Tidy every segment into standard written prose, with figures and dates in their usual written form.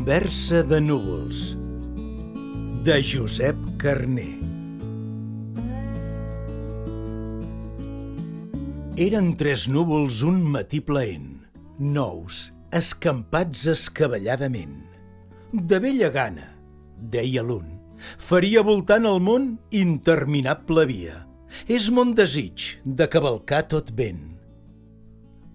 Conversa de núvols, de Josep Carner. Eren 3 núvols un matí plaent, nous, escampats escavalladament. De bella gana, deia l'un, faria voltant el món interminable via. És mon desig de cavalcar tot vent.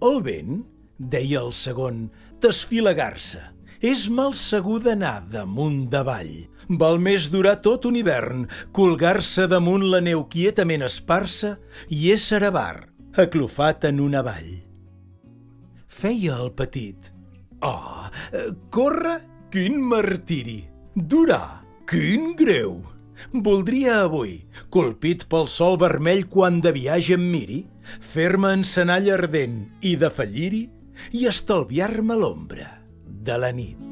El vent, deia el segon, t'esfilegar-se. És mal segur d'anar damunt davall. Val més durar tot un hivern, colgar-se damunt la neu quietament esparsa i ésser avar, aclofat en una vall. Feia el petit. Oh, córrer, quin martiri! Durar, quin greu! Voldria avui, colpit pel sol vermell quan de viatge em miri, fer-me encenall ardent i defallir-hi i estalviar-me l'ombra de la nit.